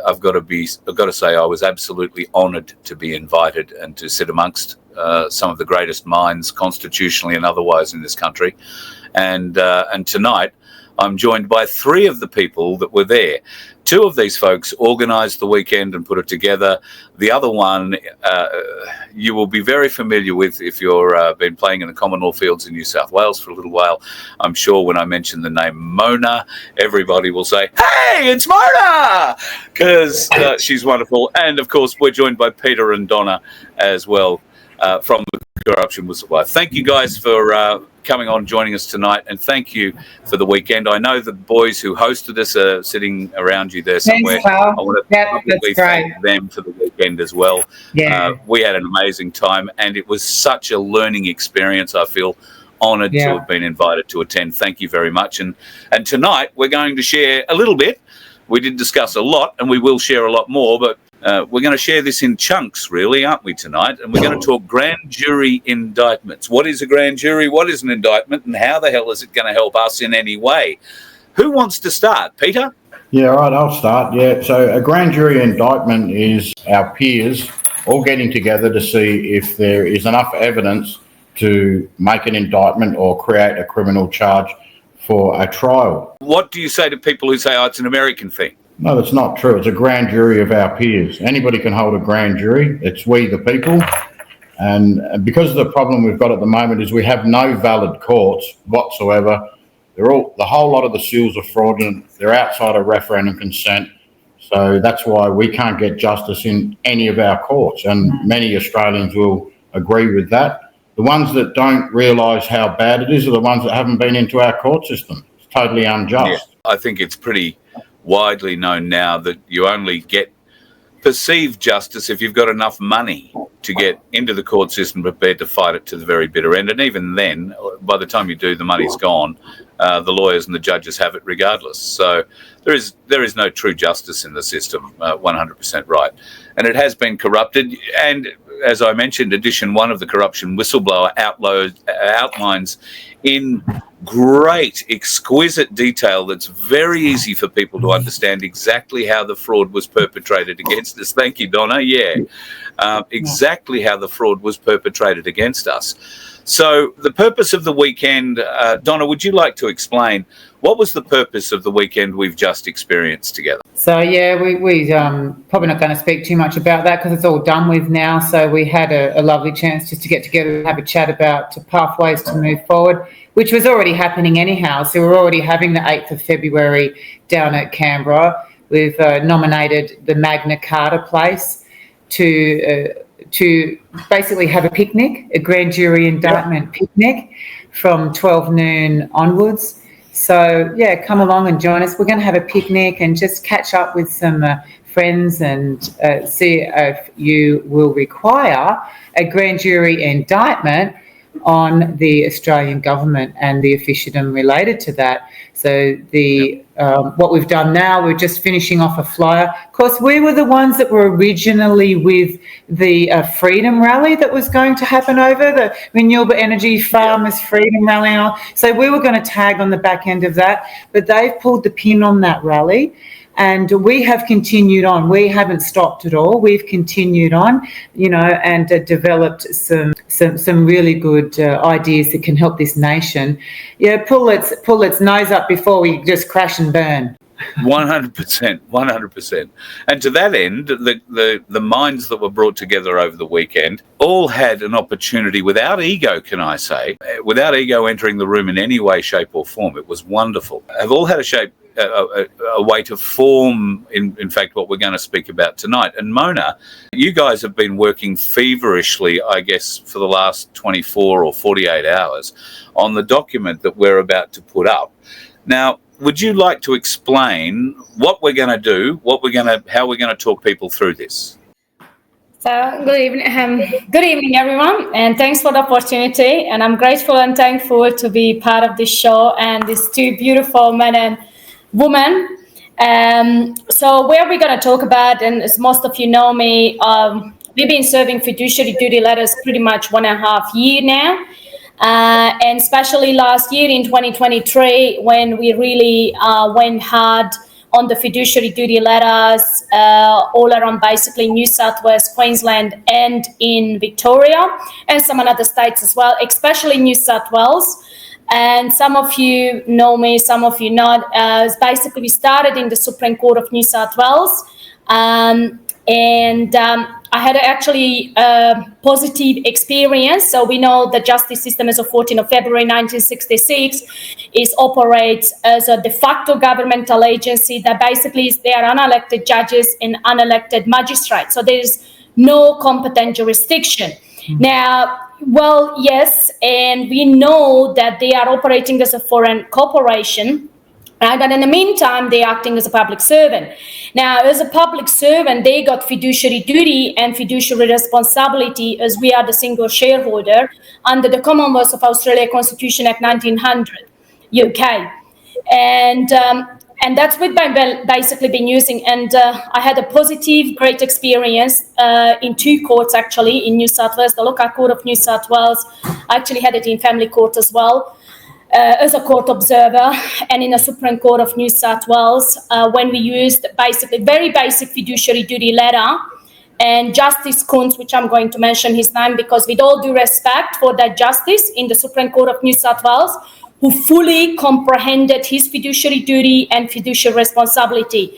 I've got to say I was absolutely honoured to be invited and to sit amongst some of the greatest minds, constitutionally and otherwise, in this country. And tonight, I'm joined by three of the people that were there. Two of these folks organised the weekend and put it together. The other one you will be very familiar with if you've been playing in the Commonwealth Fields in New South Wales for a little while. I'm sure when I mention the name Mona, everybody will say, "Hey, it's Mona!" because she's wonderful. And, of course, we're joined by Peter and Donna as well from the Corruption Whistleblower. Thank you guys for coming on, joining us tonight, and thank you for the weekend. I know the boys who hosted us are sitting around you there somewhere. Thanks, Carl. I want to publicly thank them for the weekend as well. Yeah. We had an amazing time, and it was such a learning experience. I feel honoured to have been invited to attend. Thank you very much. And tonight we're going to share a little bit. We did discuss a lot, and we will share a lot more, but we're going to share this in chunks, really, aren't we, tonight? And we're going to talk grand jury indictments. What is a grand jury? What is an indictment? And how the hell is it going to help us in any way? Who wants to start? Peter? Yeah, right, I'll start. Yeah, so a grand jury indictment is our peers all getting together to see if there is enough evidence to make an indictment or create a criminal charge for a trial. What do you say to people who say, oh, it's an American thing? No, that's not true. It's a grand jury of our peers. Anybody can hold a grand jury. It's we the people. And because the problem we've got at the moment is we have no valid courts whatsoever. The whole lot of the seals are fraudulent. They're outside of referendum consent. So that's why we can't get justice in any of our courts. And many Australians will agree with that. The ones that don't realise how bad it is are the ones that haven't been into our court system. It's totally unjust. Yeah, I think it's pretty widely known now that you only get perceived justice if you've got enough money to get into the court system prepared to fight it to the very bitter end. And even then, by the time you do, the money's gone. The lawyers and the judges have it regardless. So there is no true justice in the system, 100% right. And it has been corrupted. And as I mentioned, edition 1 of the Corruption Whistleblower outlines in great, exquisite detail that's very easy for people to understand exactly how the fraud was perpetrated against us. Thank you, Donna. Yeah, exactly how the fraud was perpetrated against us. So the purpose of the weekend, Donna, would you like to explain what was the purpose of the weekend we've just experienced together? So, yeah, we probably not going to speak too much about that because it's all done with now. So we had a lovely chance just to get together and have a chat about pathways to move forward, which was already happening anyhow. So we're already having the 8th of February down at Canberra. We've nominated the Magna Carta place to basically have a picnic, a grand jury indictment picnic from 12 noon onwards. So, yeah, come along and join us. We're going to have a picnic and just catch up with some friends and see if you will require a grand jury indictment on the Australian government and the officialdom related to that. So what we've done now, we're just finishing off a flyer. Of course, we were the ones that were originally with the Freedom Rally that was going to happen over the Renewable Energy Farmers Freedom Rally and all. So we were going to tag on the back end of that, but they've pulled the pin on that rally. And we have continued on. We haven't stopped at all. We've continued on, and developed some really good ideas that can help this nation. Yeah, pull its nose up before we just crash and burn. 100%. And to that end, the minds that were brought together over the weekend all had an opportunity without ego, can I say, without ego entering the room in any way, shape or form. It was wonderful. Have all had a way to form, in fact, what we're going to speak about tonight. And Mona, you guys have been working feverishly, I guess, for the last 24 or 48 hours on the document that we're about to put up. Now, would you like to explain what we're going to do, how we're going to talk people through this? So good evening, everyone, and thanks for the opportunity. And I'm grateful and thankful to be part of this show and these two beautiful men and women. So where we're going to talk about, and as most of you know me, we've been serving fiduciary duty letters pretty much 1.5 years now. And especially last year in 2023, when we really went hard on the fiduciary duty letters all around basically New South Wales, Queensland, and in Victoria, and some other states as well, especially New South Wales. And some of you know me, some of you not. Basically, we started in the Supreme Court of New South Wales, I had actually a positive experience. So we know the justice system as of 14th of February 1966 operates as a de facto governmental agency that basically they are unelected judges and unelected magistrates. So there is no competent jurisdiction. Now, well, yes, and we know that they are operating as a foreign corporation. Right? But in the meantime, they're acting as a public servant. Now, as a public servant, they got fiduciary duty and fiduciary responsibility as we are the single shareholder under the Commonwealth of Australia Constitution Act 1900, UK. And that's what I've basically been using. And I had a positive, great experience in 2 courts, actually, in New South Wales, the local court of New South Wales. I actually had it in family court as well. As a court observer, and in the Supreme Court of New South Wales, when we used basically very basic fiduciary duty letter, and Justice Kuntz, which I'm going to mention his name because with all due respect for that justice in the Supreme Court of New South Wales, who fully comprehended his fiduciary duty and fiduciary responsibility.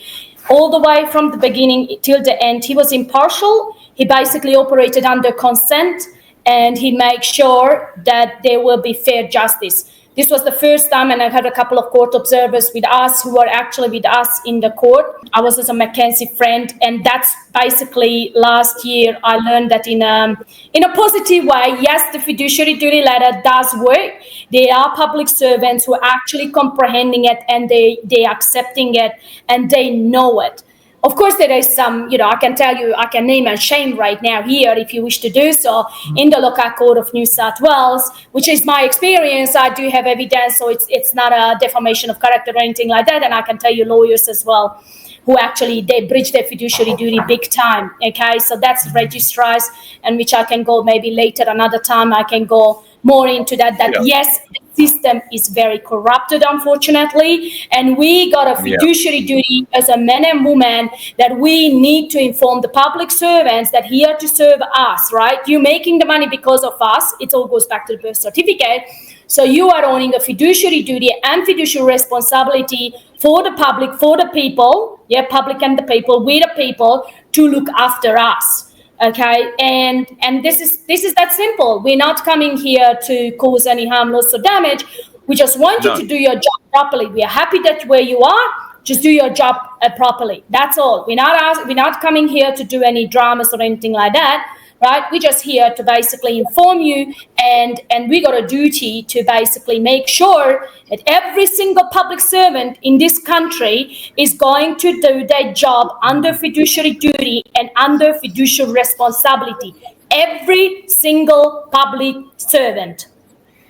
All the way from the beginning till the end, he was impartial. He basically operated under consent, and he made sure that there will be fair justice. This was the first time, and I've had a couple of court observers with us who were actually with us in the court. I was as a Mackenzie friend, and that's basically last year I learned that in a positive way, yes, the fiduciary duty letter does work. They are public servants who are actually comprehending it, and they accepting it, and they know it. Of course, there is some, I can tell you, I can name and shame right now here if you wish to do so in the local court of New South Wales, which is my experience. I do have evidence, so it's not a defamation of character or anything like that. And I can tell you lawyers as well who actually, they breach their fiduciary duty big time. Okay, so that's registrars, and which I can go maybe later another time. I can go more into that. Yes, the system is very corrupted, unfortunately, and we got a fiduciary duty as a man and woman that we need to inform the public servants that here to serve us, right? You're making the money because of us. It all goes back to the birth certificate. So you are owning a fiduciary duty and fiduciary responsibility for the public, for the people, public and the people, we the people, to look after us. Okay, and this is that simple. We're not coming here to cause any harm, loss, or damage. We just want you to do your job properly. We are happy that where you are, just do your job properly. That's all. We're not coming here to do any dramas or anything like that, right? We're just here to basically inform you, and we got a duty to basically make sure that every single public servant in this country is going to do their job under fiduciary duty and under fiduciary responsibility. Every single public servant.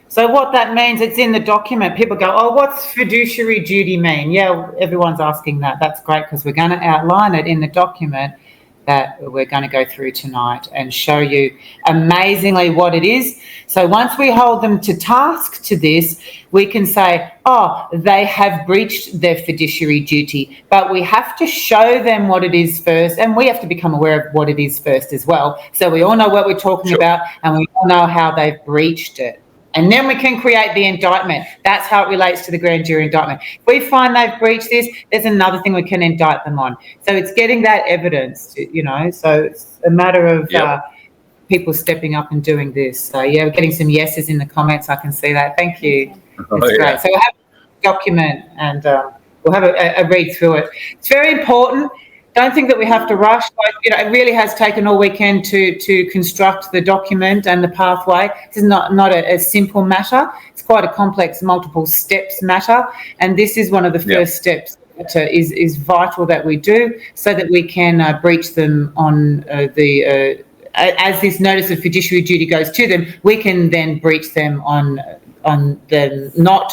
So what that means, it's in the document. People go, oh, what's fiduciary duty mean? Yeah, everyone's asking that. That's great, because we're going to outline it in the document that we're going to go through tonight and show you amazingly what it is. So once we hold them to task to this, we can say, oh, they have breached their fiduciary duty, but we have to show them what it is first, and we have to become aware of what it is first as well. So we all know what we're talking about, and we all know how they've breached it. And then we can create the indictment. That's how it relates to the grand jury indictment. If we find they've breached this, there's another thing we can indict them on. So it's getting that evidence, so it's a matter of people stepping up and doing this. So, we're getting some yeses in the comments. I can see that. Thank you. That's great. So we'll have a document, and we'll have a read through it. It's very important. Don't think that we have to rush. It really has taken all weekend to construct the document and the pathway. This is not a simple matter. It's quite a complex, multiple steps matter, and this is one of the first steps that is vital that we do, so that we can breach them on as this notice of fiduciary duty goes to them. We can then breach them on them not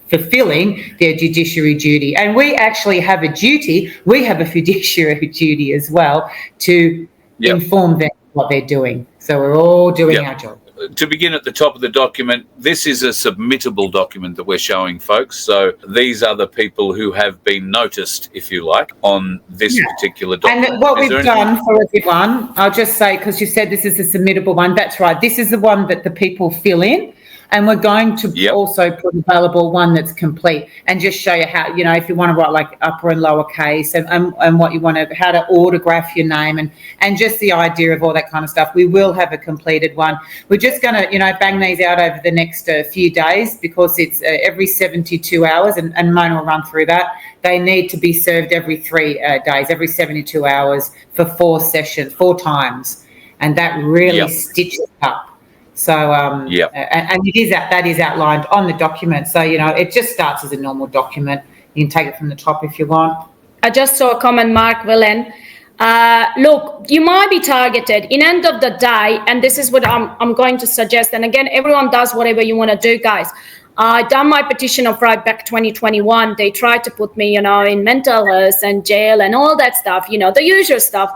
fulfilling their judiciary duty. And we actually have a duty, we have a fiduciary duty as well, to inform them what they're doing. So we're all doing our job. to begin at the top of the document, this is a submittable document that we're showing folks. So these are the people who have been noticed, if you like, on this particular document. And what we've done for everyone, I'll just say, because you said this is a submittable one, that's right. This is the one that the people fill in. And we're going to also put available one that's complete and just show you how, you know, if you want to write like upper and lower case and what you want to, how to autograph your name and just the idea of all that kind of stuff. We will have a completed one. We're just going to, you know, bang these out over the next few days because it's every 72 hours and Mona will run through that. They need to be served every 3 days, every 72 hours for 4 sessions, 4 times. And that really stitches up. So, and that is outlined on the document. So, you know, it just starts as a normal document. You can take it from the top if you want. I just saw a comment, Mark Willen. Look, you might be targeted. In end of the day, and this is what I'm going to suggest. And again, everyone does whatever you want to do, guys. I done my petition of right back 2021. They tried to put me, you know, in mental health and jail and all that stuff, you know, the usual stuff.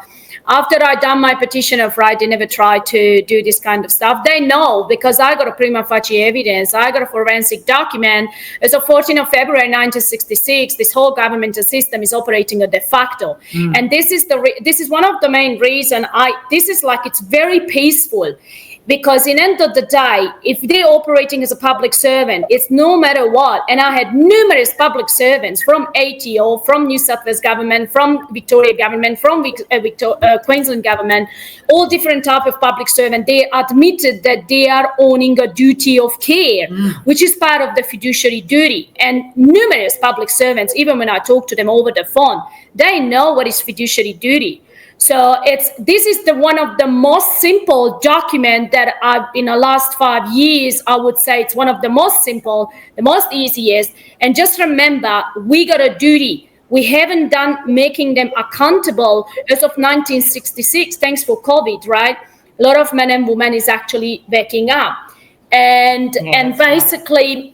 After I done my petition of right, they never tried to do this kind of stuff. They know because I got a prima facie evidence. I got a forensic document. As of 14th of February 1966, this whole governmental system is operating a de facto. And this is one of the main reason this is like, it's very peaceful. Because in end of the day, if they're operating as a public servant, it's no matter what. And I had numerous public servants from ATO, from New South Wales government, from Victoria government, from Queensland government, all different type of public servant. They admitted that they are owning a duty of care, which is part of the fiduciary duty. And numerous public servants, even when I talk to them over the phone, they know what is fiduciary duty. So this is one of the most simple document that I've in the last 5 years, I would say it's one of the most simple, the most easiest. And just remember, we got a duty. We haven't done making them accountable as of 1966, thanks for COVID, right? A lot of men and women is actually waking up. And basically,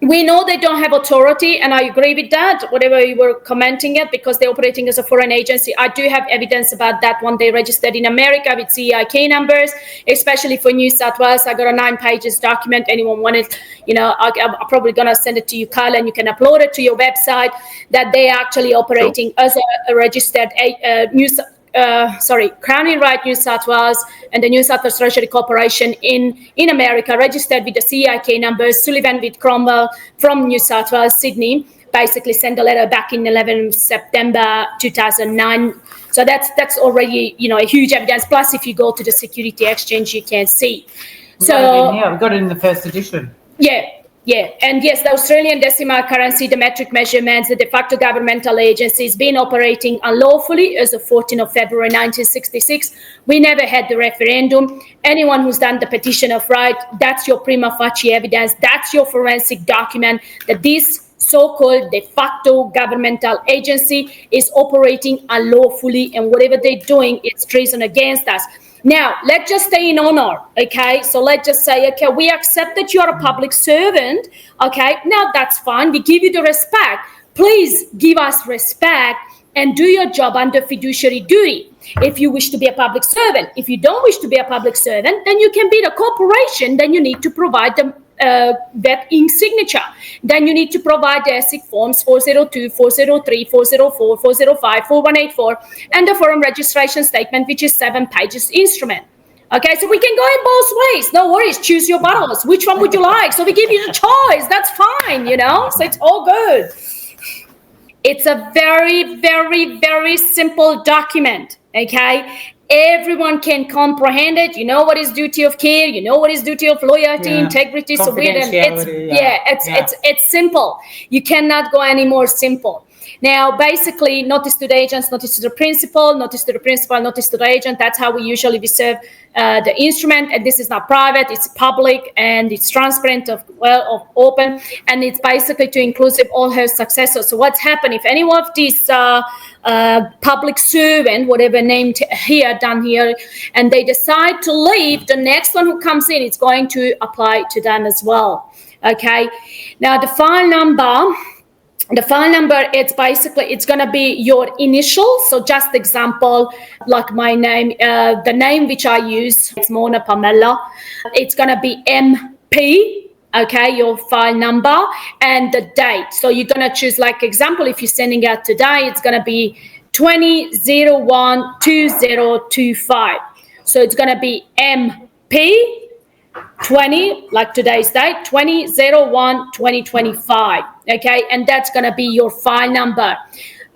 we know they don't have authority, and I agree with that, whatever you were commenting it, because they're operating as a foreign agency. I do have evidence about that one. They registered in America with CEIK numbers, especially for New South Wales. I got a 9 pages document. Anyone wanted, you know, I'm probably going to send it to you, Kyle, and you can upload it to your website, that they are actually operating as a registered Crowning Right New South Wales and the New South Wales Treasury Corporation in America, registered with the CEIK numbers. Sullivan with Cromwell from New South Wales, Sydney, basically sent a letter back in 11 September 2009. So that's already, you know, a huge evidence. Plus, if you go to the Security Exchange, you can see. We've got it in the first edition. Yeah, and yes, the Australian decimal currency, the metric measurements, the de facto governmental agencies been operating unlawfully as of 14th of February 1966. We never had the referendum. Anyone who's done the petition of right, that's your prima facie evidence, that's your forensic document that this so-called de facto governmental agency is operating unlawfully, and whatever they're doing, it's treason against us. Now, let's just stay in honor, okay? So let's just say, okay, we accept that you're a public servant, okay? Now, that's fine. We give you the respect. Please give us respect and do your job under fiduciary duty if you wish to be a public servant. If you don't wish to be a public servant, then you can be the corporation. Then you need to provide the web ink signature. Then you need to provide the ASIC forms 402, 403, 404, 405, 4184, and the foreign registration statement, which is 7 pages instrument. Okay, so we can go in both ways. No worries, choose your battles. Which one would you like? So we give you the choice. That's fine, you know, so it's all good. It's a very, very, very simple document, okay? Everyone can comprehend it. You know what is duty of care. You know what is duty of loyalty, integrity, it's simple. You cannot go any more simple. Now, basically, notice to the agents, notice to the principal, notice to the principal, notice to the agent. That's how we usually serve the instrument. And this is not private, it's public, and it's transparent, of open, and it's basically to inclusive all her successors. So what's happened if any of these public servant, whatever named here, done here, and they decide to leave, the next one who comes in, it's going to apply to them as well. Okay. Now, the file number The file number, it's going to be your initial. So just example, like my name, the name which I use, it's Mona Pamela. It's going to be MP, okay, your file number and the date. So you're going to choose, like example, if you're sending out today, it's going to be 20/01/2025. So it's going to be MP 20, like today's date, 20/01/2025, okay, and that's going to be your file number.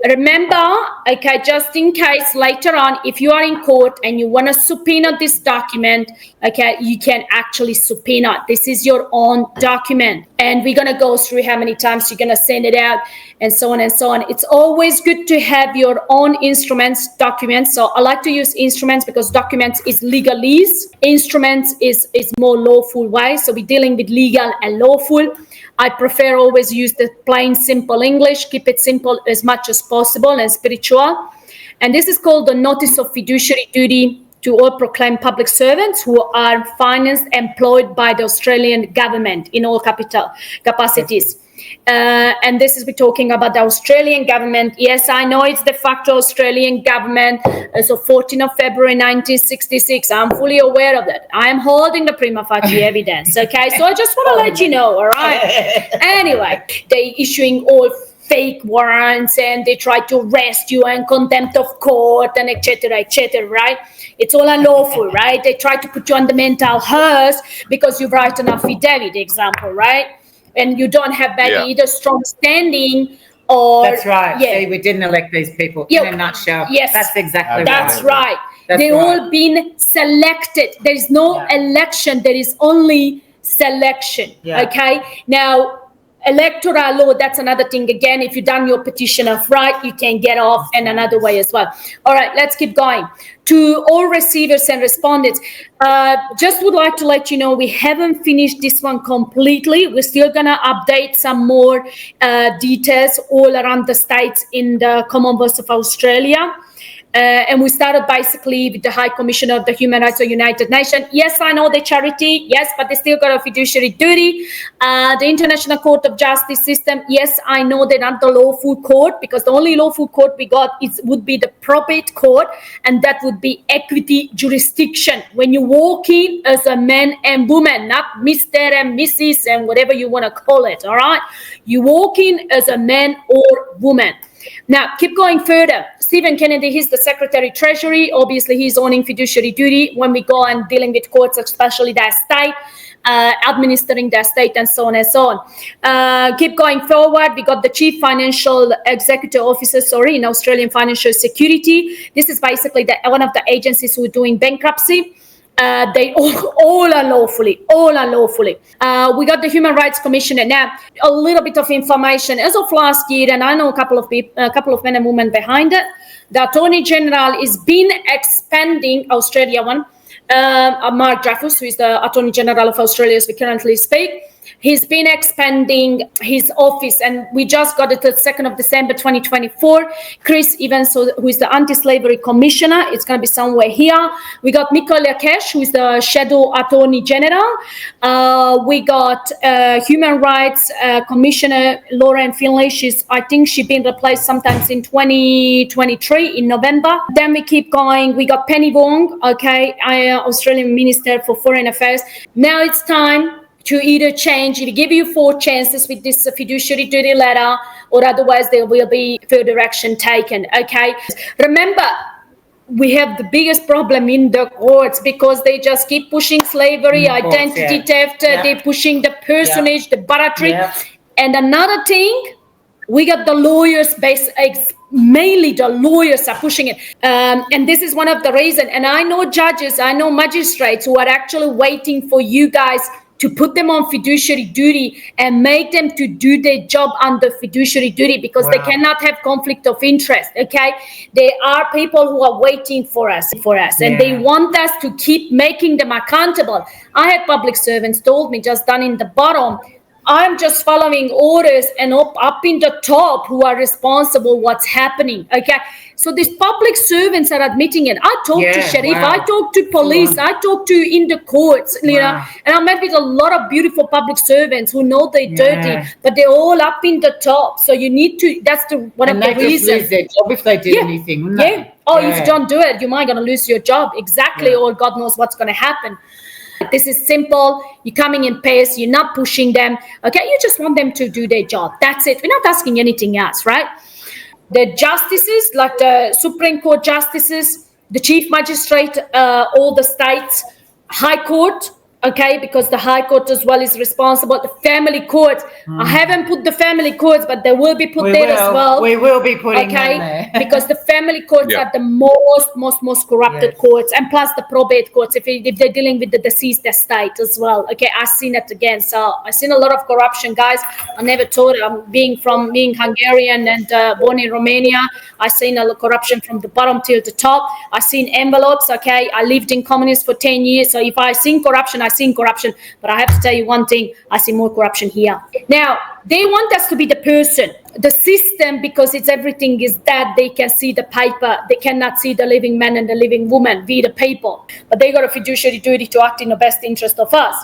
Remember, okay, just in case later on, if you are in court and you want to subpoena this document, okay, you can actually subpoena. This is your own document. And we're going to go through how many times you're going to send it out and so on and so on. It's always good to have your own instruments, documents. So I like to use instruments because documents is legalese. Instruments is more lawful way. So we're dealing with legal and lawful. I prefer always use the plain, simple English, keep it simple as much as possible and spiritual. And this is called the Notice of Fiduciary Duty to all proclaimed public servants who are financed, employed by the Australian government in all capital capacities. And this is, we're talking about the Australian government. Yes, I know it's de facto Australian government. So 14th of February 1966, I'm fully aware of that. I am holding the prima facie evidence, okay? So I just want to let you know, all right? Anyway, they issuing all fake warrants and they try to arrest you and contempt of court and et cetera, right? It's all unlawful, right? They try to put you on the mental hearse because you write an affidavit, example, right? And you don't have either strong standing or... That's right. Yeah. See, we didn't elect these people in a nutshell. Yes. That's exactly That's right. right. They've all been selected. There is no election. There is only selection. Yeah. Okay? Now, electoral law, that's another thing. Again, if you've done your petition of right, you can get off in another way as well. All right, let's keep going. To all receivers and respondents, just would like to let you know we haven't finished this one completely. We're still going to update some more details all around the states in the Commonwealth of Australia. And we started basically with the High Commissioner of the Human Rights of United Nations. Yes, I know the charity, yes, but they still got a fiduciary duty. The International Court of Justice system, yes, I know they're not the lawful court because the only lawful court we got would be the probate court, and that would be equity jurisdiction. When you walk in as a man and woman, not Mr. and Mrs. and whatever you want to call it, all right? You walk in as a man or woman. Now, keep going further. Stephen Kennedy, he's the Secretary Treasury. Obviously, he's owning fiduciary duty when we go and dealing with courts, especially the estate, administering the estate, and so on and so on. Keep going forward. We got the Chief Financial Executive Officer, in Australian Financial Security. This is basically one of the agencies who are doing bankruptcy. They all unlawfully. We got the Human Rights Commissioner. Now, a little bit of information. As of last year, and I know a couple of men and women behind it, the Attorney General is been expanding Australia one. Mark Dreyfus, who is the Attorney General of Australia as we currently speak, he's been expanding his office, and we just got it the 2nd of December 2024. Chris Evans, who is the Anti-Slavery Commissioner, it's going to be somewhere here. We got Michael Yakesh, who is the Shadow Attorney General. We got Human Rights Commissioner Lauren Finlay. I think she's been replaced sometimes in 2023 in November. Then we keep going. We got Penny Wong, Australian Minister for Foreign Affairs. Now it's time to either give you 4 chances with this fiduciary duty letter, or otherwise there will be further action taken, okay? Remember, we have the biggest problem in the courts because they just keep pushing slavery, identity theft, they're pushing the personage, the barratry. And another thing, we got the lawyers mainly the lawyers are pushing it. And this is one of the reasons. And I know judges, I know magistrates who are actually waiting for you guys to put them on fiduciary duty and make them to do their job under fiduciary duty because they cannot have conflict of interest, okay? There are people who are waiting for us, and they want us to keep making them accountable. I had public servants told me just down in the bottom, I'm just following orders, and up in the top who are responsible what's happening. Okay. So these public servants are admitting it. I talk to sheriff, wow. I talk to police, I talk to in the courts, you know, and I met with a lot of beautiful public servants who know they're dirty, but they're all up in the top. So you need to, that's one of the reasons. And they just lose their job if they do anything, wouldn't they? Oh, if you don't do it, you might going to lose your job. Exactly. Or God knows what's going to happen. This is simple. You're coming in pace. You're not pushing them. Okay. You just want them to do their job. That's it. We're not asking anything else, right? The justices, like the Supreme Court justices, the Chief Magistrate, all the states, High Court, okay, because the High Court as well is responsible. The family court, I haven't put the family courts, but they will be put as well. We will be putting them there. Because the family courts are the most corrupted courts, and plus the probate courts, if they're dealing with the deceased estate as well. Okay, I've seen it again. So I've seen a lot of corruption, guys. I never thought, being Hungarian and born in Romania, I've seen a lot of corruption from the bottom till the top. I've seen envelopes, okay. I lived in communist for 10 years. So if I've seen corruption, I've seen corruption. But I have to tell you one thing, I see more corruption here. Now, they want us to be the person, the system, because it's everything is that they can see the paper. They cannot see the living man and the living woman, we the people. But they got a fiduciary duty to act in the best interest of us.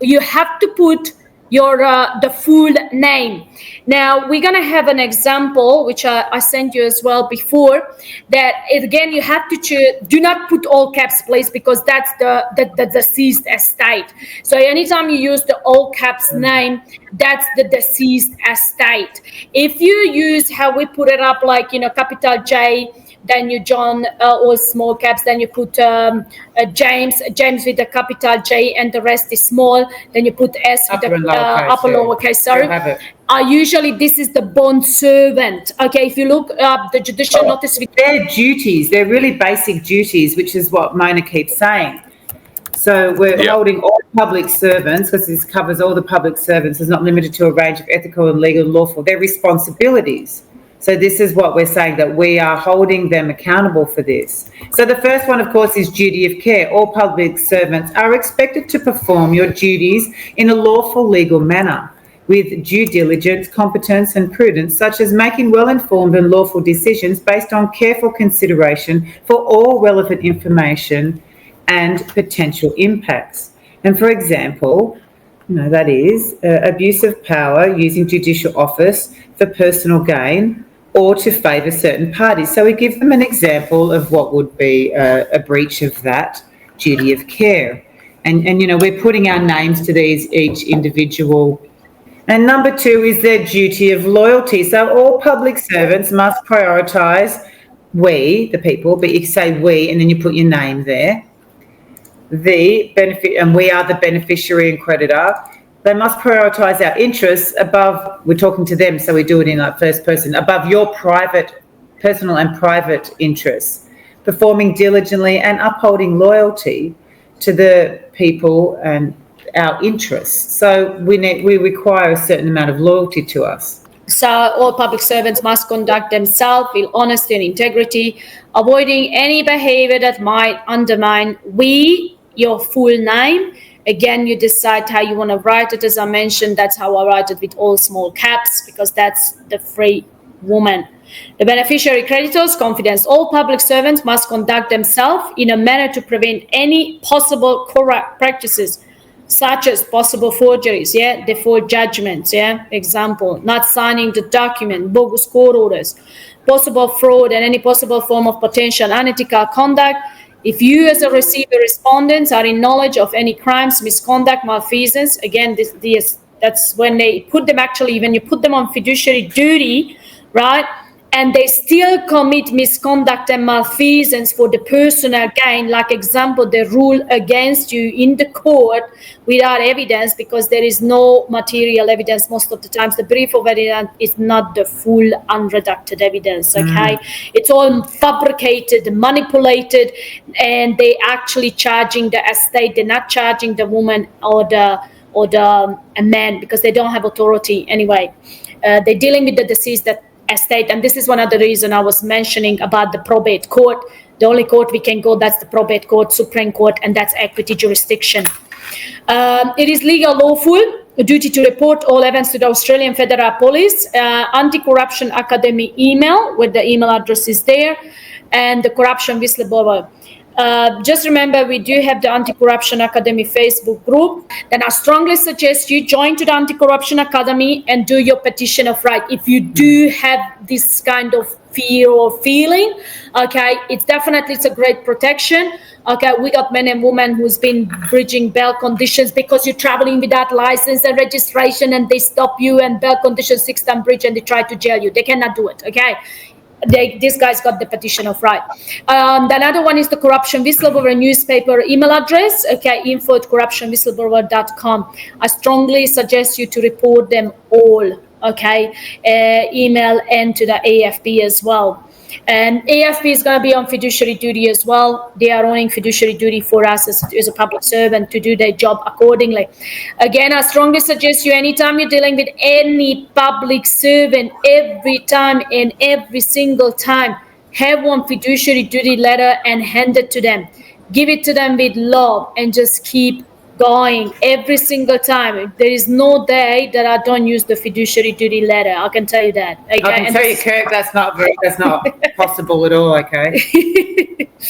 You have to put your the full name. Now we're gonna have an example which I sent you as well before. That again you have to do not put all caps, please, because that's the deceased estate. So anytime you use the all caps name, that's the deceased estate. If you use how we put it up, like capital J, then you John, all small caps, then you put James with the capital J, and the rest is small, then you put S with the upper lowercase, sorry. Usually this is the bond servant. Okay, if you look up the judicial notice. Their duties, they're really basic duties, which is what Mona keeps saying. So we're holding all public servants, because this covers all the public servants, it's not limited to a range of ethical and legal and lawful, their responsibilities. So this is what we're saying, that we are holding them accountable for this. So the first one, of course, is duty of care. All public servants are expected to perform your duties in a lawful legal manner with due diligence, competence and prudence, such as making well-informed and lawful decisions based on careful consideration for all relevant information and potential impacts. And for example, that is abuse of power using judicial office for personal gain or to favour certain parties. So we give them an example of what would be a breach of that duty of care. And we're putting our names to each individual. And number 2 is their duty of loyalty. So all public servants must prioritise we, the people, but you say we and then you put your name there. The benefit, and we are the beneficiary and creditor. They must prioritise our interests above, we're talking to them, so we do it in like first person, above your personal and private interests, performing diligently and upholding loyalty to the people and our interests. So we require a certain amount of loyalty to us. So all public servants must conduct themselves with honesty and integrity, avoiding any behaviour that might undermine your full name. Again, you decide how you want to write it. As I mentioned, that's how I write it, with all small caps, because that's the free woman. The beneficiary creditors, confidence. All public servants must conduct themselves in a manner to prevent any possible corrupt practices, such as possible forgeries, default judgments, example, not signing the document, bogus court orders, possible fraud, and any possible form of potential unethical conduct. If you as a receiver respondents are in knowledge of any crimes, misconduct, malfeasance, again, that's when they put them, actually, when you put them on fiduciary duty, right, and they still commit misconduct and malfeasance for the personal gain, like example, they rule against you in the court without evidence, because there is no material evidence most of the times. The brief of evidence is not the full unredacted evidence, okay? It's all fabricated, manipulated, and they actually charging the estate. They're not charging the woman or the man, because they don't have authority anyway. They're dealing with the deceased estate, and this is one of the reasons I was mentioning about the probate court. The only court we can go, that's the probate court, Supreme Court, and that's equity jurisdiction. It is legal lawful a duty to report all events to the Australian Federal Police, Anti-Corruption Academy email, where the email address is there, and the Corruption Whistleblower. Just remember, we do have the Anti-Corruption Academy Facebook group. Then I strongly suggest you join to the Anti-Corruption Academy and do your petition of right. If you do have this kind of fear or feeling, okay, it's a great protection. Okay, we got men and women who's been breaching bail conditions because you're traveling without license and registration, and they stop you and bail conditions 6-time breach, and they try to jail you. They cannot do it. Okay. This guy's got the petition of right. The another one is the Corruption Whistleblower newspaper email address, okay, info@corruptionwhistleblower.com. I strongly suggest you to report them all, okay, email and to the AFP as well. And AFP is going to be on fiduciary duty as well. They are owning fiduciary duty for us as a public servant to do their job accordingly. Again, I strongly suggest you, anytime you're dealing with any public servant, every time and every single time, have one fiduciary duty letter and hand it to them. Give it to them with love and just keep going every single time. There is no day that I don't use the fiduciary duty letter. I can tell you that. Okay? I can tell you, Kirk, that's not possible at all. Okay,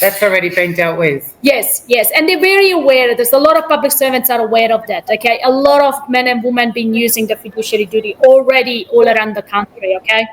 that's already been dealt with. Yes, and they're very aware. There's a lot of public servants are aware of that. Okay, a lot of men and women been using the fiduciary duty already all around the country. Okay.